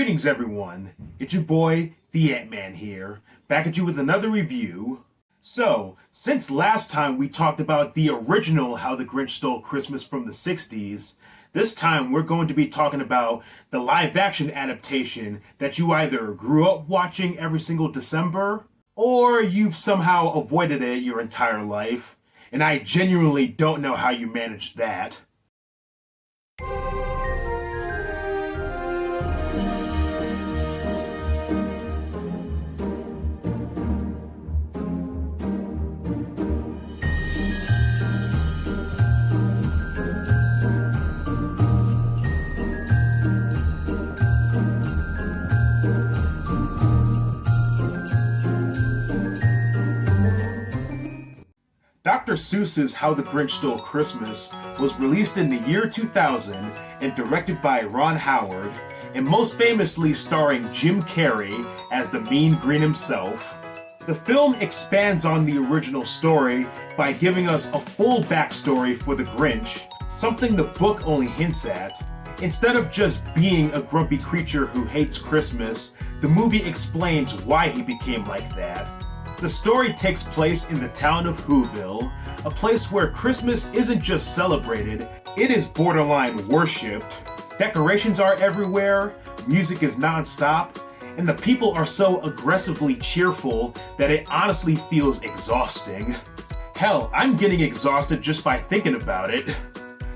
Greetings everyone, it's your boy, the AntMAN here, back at you with another review. So, since last time we talked about the original How the Grinch Stole Christmas from the 60s, this time we're going to be talking about the live-action adaptation that you either grew up watching every single December, or you've somehow avoided it your entire life, and I genuinely don't know how you managed that. Dr. Seuss's How the Grinch Stole Christmas was released in the year 2000 and directed by Ron Howard, and most famously starring Jim Carrey as the Mean Green himself. The film expands on the original story by giving us a full backstory for the Grinch, something the book only hints at. Instead of just being a grumpy creature who hates Christmas, the movie explains why he became like that. The story takes place in the town of Whoville, a place where Christmas isn't just celebrated, it is borderline worshipped. Decorations are everywhere, music is non-stop, and the people are so aggressively cheerful that it honestly feels exhausting. Hell, I'm getting exhausted just by thinking about it.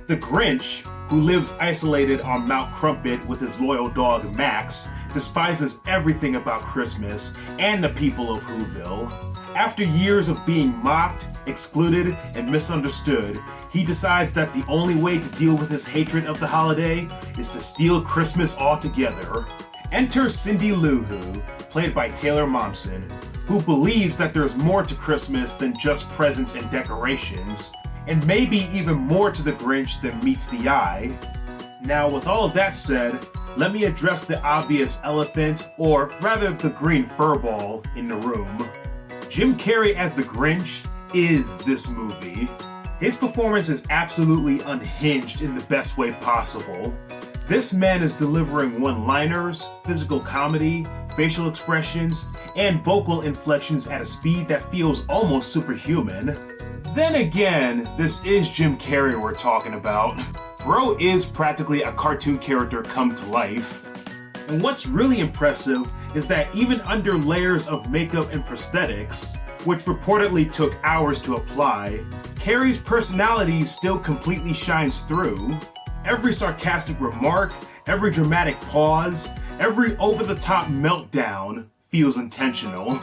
The Grinch, who lives isolated on Mount Crumpet with his loyal dog Max, despises everything about Christmas and the people of Whoville. After years of being mocked, excluded, and misunderstood, he decides that the only way to deal with his hatred of the holiday is to steal Christmas altogether. Enter Cindy Lou Who, played by Taylor Momsen, who believes that there's more to Christmas than just presents and decorations, and maybe even more to the Grinch than meets the eye. Now, with all of that said, let me address the obvious elephant, or rather the green furball, in the room. Jim Carrey as the Grinch is this movie. His performance is absolutely unhinged in the best way possible. This man is delivering one-liners, physical comedy, facial expressions, and vocal inflections at a speed that feels almost superhuman. Then again, this is Jim Carrey we're talking about. Bro is practically a cartoon character come to life. And what's really impressive is that even under layers of makeup and prosthetics, which reportedly took hours to apply, Carrey's personality still completely shines through. Every sarcastic remark, every dramatic pause, every over-the-top meltdown feels intentional.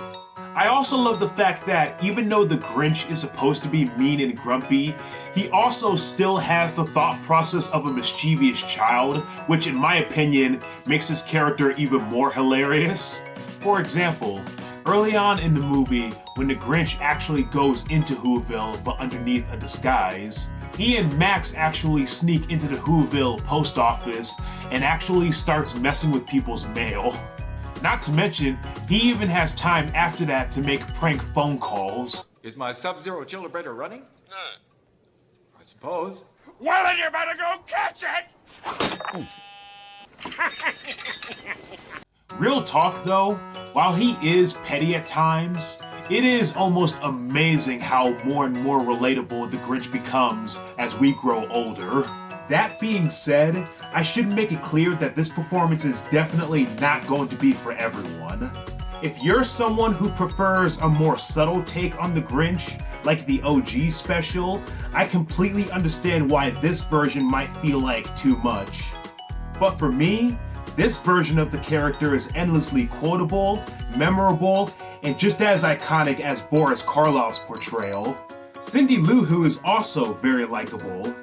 I also love the fact that even though the Grinch is supposed to be mean and grumpy, he also still has the thought process of a mischievous child, which in my opinion makes his character even more hilarious. For example, early on in the movie, when the Grinch actually goes into Whoville but underneath a disguise, he and Max actually sneak into the Whoville post office and actually starts messing with people's mail. Not to mention, he even has time after that to make prank phone calls. Is my Sub-Zero chilibrator running? I suppose. Well, then you better go catch it! Real talk though, while he is petty at times, it is almost amazing how more and more relatable the Grinch becomes as we grow older. That being said, I should make it clear that this performance is definitely not going to be for everyone. If you're someone who prefers a more subtle take on the Grinch, like the OG special, I completely understand why this version might feel like too much. But for me, this version of the character is endlessly quotable, memorable, and just as iconic as Boris Karloff's portrayal. Cindy Lou Who is also very likable.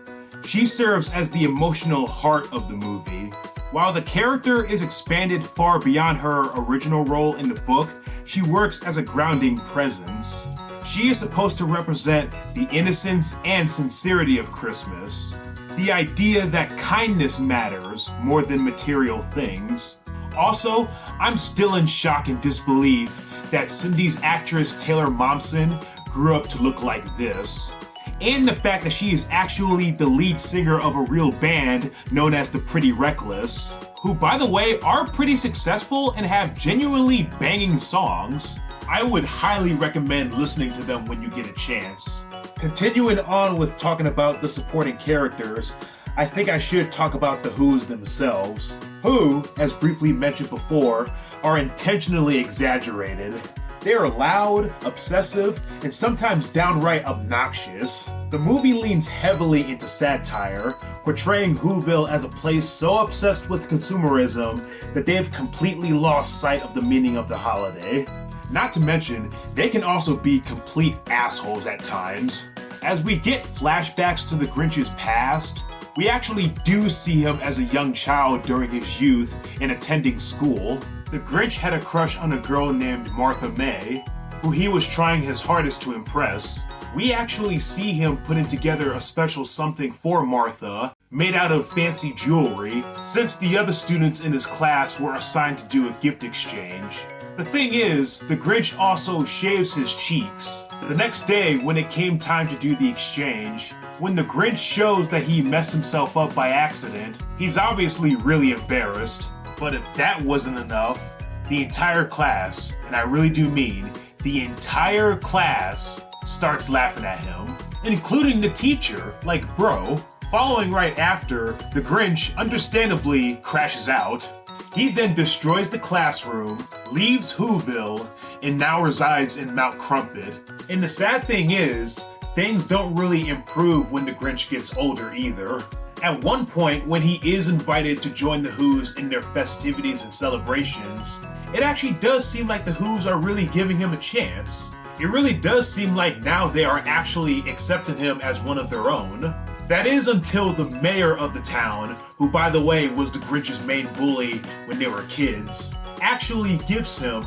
She serves as the emotional heart of the movie. While the character is expanded far beyond her original role in the book, she works as a grounding presence. She is supposed to represent the innocence and sincerity of Christmas. The idea that kindness matters more than material things. Also, I'm still in shock and disbelief that Cindy's actress Taylor Momsen grew up to look like this. and the fact that she is actually the lead singer of a real band known as the Pretty Reckless, who, by the way, are pretty successful and have genuinely banging songs. I would highly recommend listening to them when you get a chance. Continuing on with talking about the supporting characters, I think I should talk about the Whos themselves, who, as briefly mentioned before, are intentionally exaggerated. They are loud, obsessive, and sometimes downright obnoxious. The movie leans heavily into satire, portraying Whoville as a place so obsessed with consumerism that they have completely lost sight of the meaning of the holiday. Not to mention, they can also be complete assholes at times. As we get flashbacks to the Grinch's past, we actually do see him as a young child during his youth and attending school. The Grinch had a crush on a girl named Martha May, who he was trying his hardest to impress. We actually see him putting together a special something for Martha, made out of fancy jewelry, since the other students in his class were assigned to do a gift exchange. The thing is, the Grinch also shaves his cheeks. The next day, when it came time to do the exchange, when the Grinch shows that he messed himself up by accident, he's obviously really embarrassed. But if that wasn't enough, the entire class, and I really do mean the entire class, starts laughing at him, including the teacher, like bro. Following right after, the Grinch understandably crashes out. He then destroys the classroom, leaves Whoville, and now resides in Mount Crumpit. And the sad thing is, things don't really improve when the Grinch gets older either. At one point, when he is invited to join the Whos in their festivities and celebrations, it actually does seem like the Whos are really giving him a chance. It really does seem like now they are actually accepting him as one of their own. That is until the mayor of the town, who by the way was the Grinch's main bully when they were kids, actually gives him,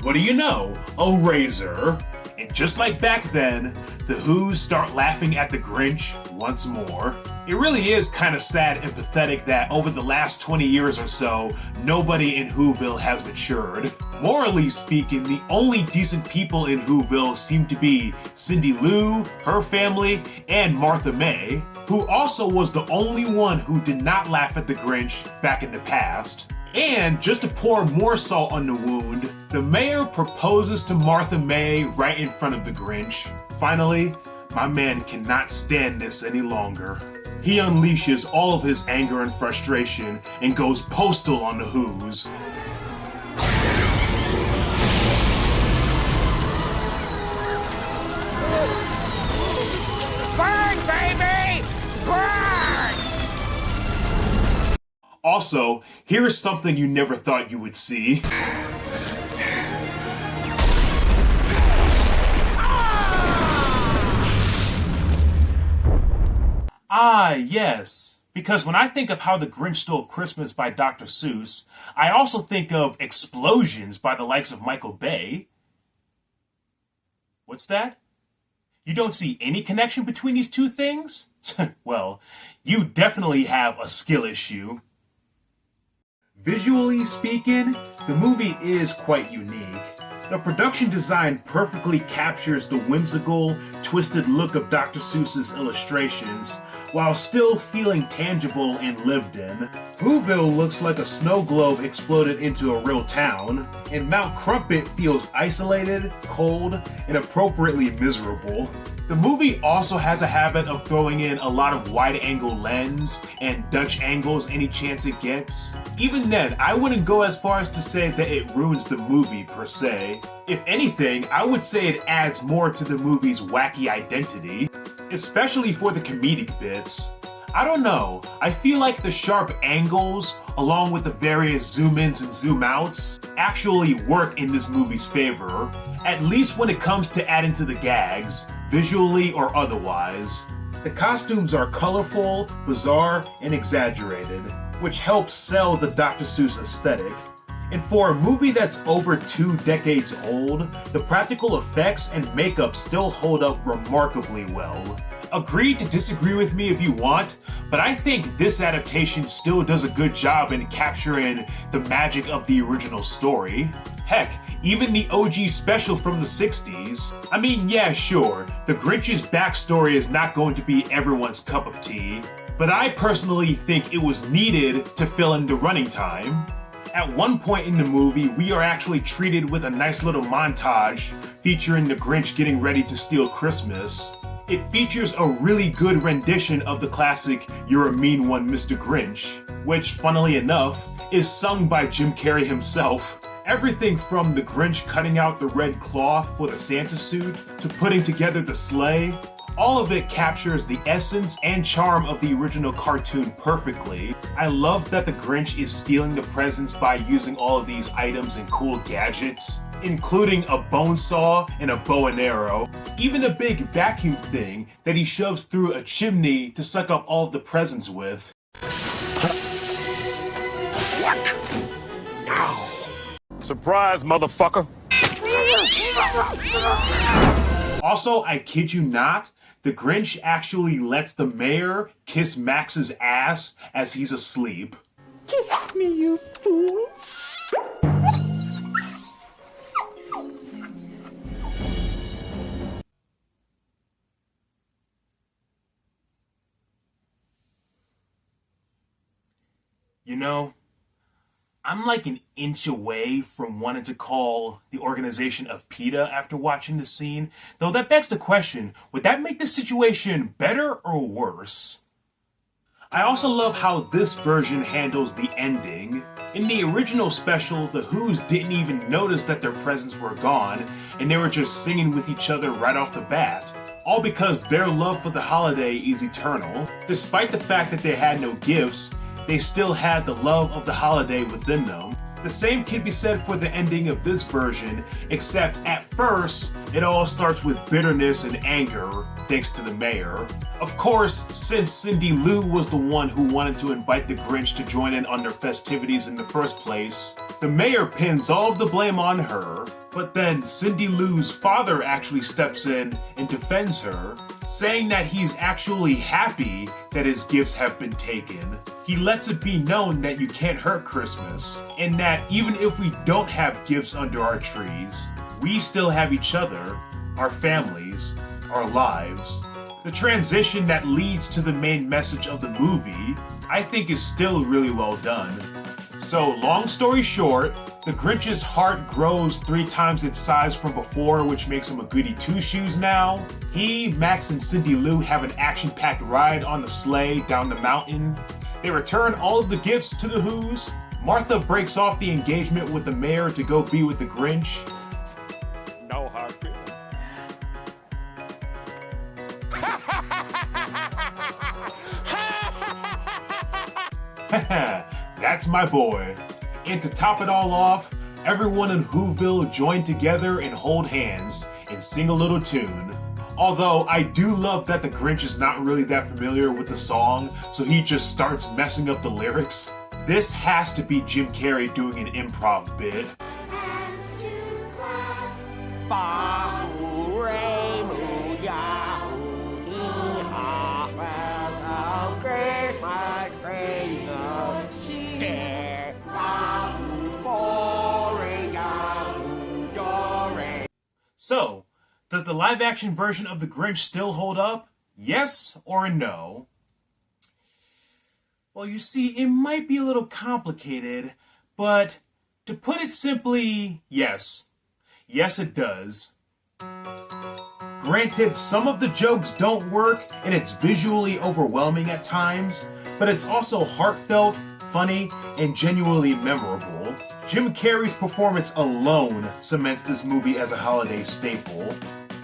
what do you know, a razor. And just like back then, the Whos start laughing at the Grinch once more. It really is kind of sad and pathetic that over the last 20 years or so, nobody in Whoville has matured. Morally speaking, the only decent people in Whoville seem to be Cindy Lou, her family, and Martha May, who also was the only one who did not laugh at the Grinch back in the past. And just to pour more salt on the wound, the mayor proposes to Martha May right in front of the Grinch. Finally, my man cannot stand this any longer. He unleashes all of his anger and frustration and goes postal on the Whos. Burn, baby! Burn! Also, here's something you never thought you would see. Ah, yes. Because when I think of How the Grinch Stole Christmas by Dr. Seuss, I also think of Explosions by the likes of Michael Bay. What's that? You don't see any connection between these two things? Well, you definitely have a skill issue. Visually speaking, the movie is quite unique. The production design perfectly captures the whimsical, twisted look of Dr. Seuss's illustrations, while still feeling tangible and lived in. Whoville looks like a snow globe exploded into a real town, and Mount Crumpit feels isolated, cold, and appropriately miserable. The movie also has a habit of throwing in a lot of wide-angle lens and Dutch angles any chance it gets. Even then, I wouldn't go as far as to say that it ruins the movie per se. If anything, I would say it adds more to the movie's wacky identity, especially for the comedic bits. I don't know, I feel like the sharp angles, along with the various zoom-ins and zoom-outs, actually work in this movie's favor, at least when it comes to adding to the gags, visually or otherwise. The costumes are colorful, bizarre, and exaggerated, which helps sell the Dr. Seuss aesthetic. And for a movie that's over 2 decades old, the practical effects and makeup still hold up remarkably well. Agree to disagree with me if you want, but I think this adaptation still does a good job in capturing the magic of the original story. Heck, even the OG special from the 60s. I mean, yeah, sure, the Grinch's backstory is not going to be everyone's cup of tea, but I personally think it was needed to fill in the running time. At one point in the movie, we are actually treated with a nice little montage featuring the Grinch getting ready to steal Christmas. It features a really good rendition of the classic "You're a Mean One, Mr. Grinch," which, funnily enough, is sung by Jim Carrey himself. Everything from the Grinch cutting out the red cloth for the Santa suit to putting together the sleigh, all of it captures the essence and charm of the original cartoon perfectly. I love that the Grinch is stealing the presents by using all of these items and cool gadgets, including a bone saw and a bow and arrow, even a big vacuum thing that he shoves through a chimney to suck up all of the presents with. What? Now. Surprise, motherfucker! Also, I kid you not, the Grinch actually lets the mayor kiss Max's ass as he's asleep. Kiss me, you fool. You know, I'm like an inch away from wanting to call the organization of PETA after watching the scene, though that begs the question, would that make the situation better or worse? I also love how this version handles the ending. In the original special, the Whos didn't even notice that their presents were gone, and they were just singing with each other right off the bat. All because their love for the holiday is eternal. Despite the fact that they had no gifts, they still had the love of the holiday within them. The same can be said for the ending of this version, except at first, it all starts with bitterness and anger, thanks to the mayor. Of course, since Cindy Lou was the one who wanted to invite the Grinch to join in on their festivities in the first place, the mayor pins all of the blame on her, but then Cindy Lou's father actually steps in and defends her, saying that he's actually happy that his gifts have been taken. He lets it be known that you can't hurt Christmas, and that even if we don't have gifts under our trees, we still have each other, our families, our lives. The transition that leads to the main message of the movie, I think is still really well done. So, long story short, the Grinch's heart grows 3 times its size from before, which makes him a goody two-shoes now. He, Max, and Cindy Lou have an action-packed ride on the sleigh down the mountain. They return all of the gifts to the Whos. Martha breaks off the engagement with the mayor to go be with the Grinch. No hard feelings. That's my boy. And to top it all off, everyone in Whoville join together and hold hands and sing a little tune. Although I do love that the Grinch is not really that familiar with the song, so he just starts messing up the lyrics. This has to be Jim Carrey doing an improv bit. So, does the live-action version of The Grinch still hold up? Yes or no? Well, you see, it might be a little complicated, but to put it simply, yes. Yes, it does. Granted, some of the jokes don't work, and it's visually overwhelming at times, but it's also heartfelt, funny, and genuinely memorable. Jim Carrey's performance alone cements this movie as a holiday staple.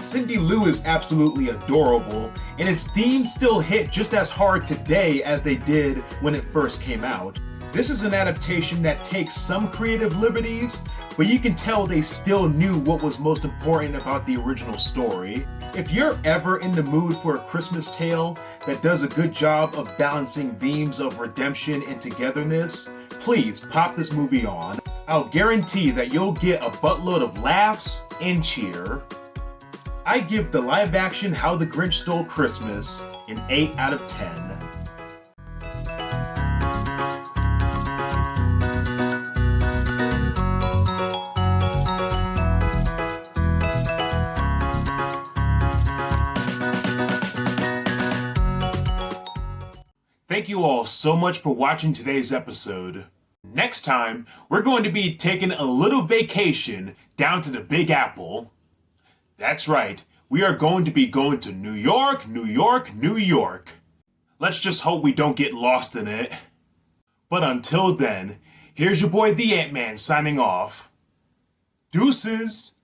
Cindy Lou is absolutely adorable, and its themes still hit just as hard today as they did when it first came out. This is an adaptation that takes some creative liberties, but you can tell they still knew what was most important about the original story. If you're ever in the mood for a Christmas tale that does a good job of balancing themes of redemption and togetherness, please pop this movie on. I'll guarantee that you'll get a buttload of laughs and cheer. I give the live-action How the Grinch Stole Christmas an 8 out of 10. Thank you all so much for watching today's episode. Next time, we're going to be taking a little vacation down to the Big Apple. That's right, we are going to be going to New York, New York, New York. Let's just hope we don't get lost in it. But until then, here's your boy the Ant-Man signing off. Deuces!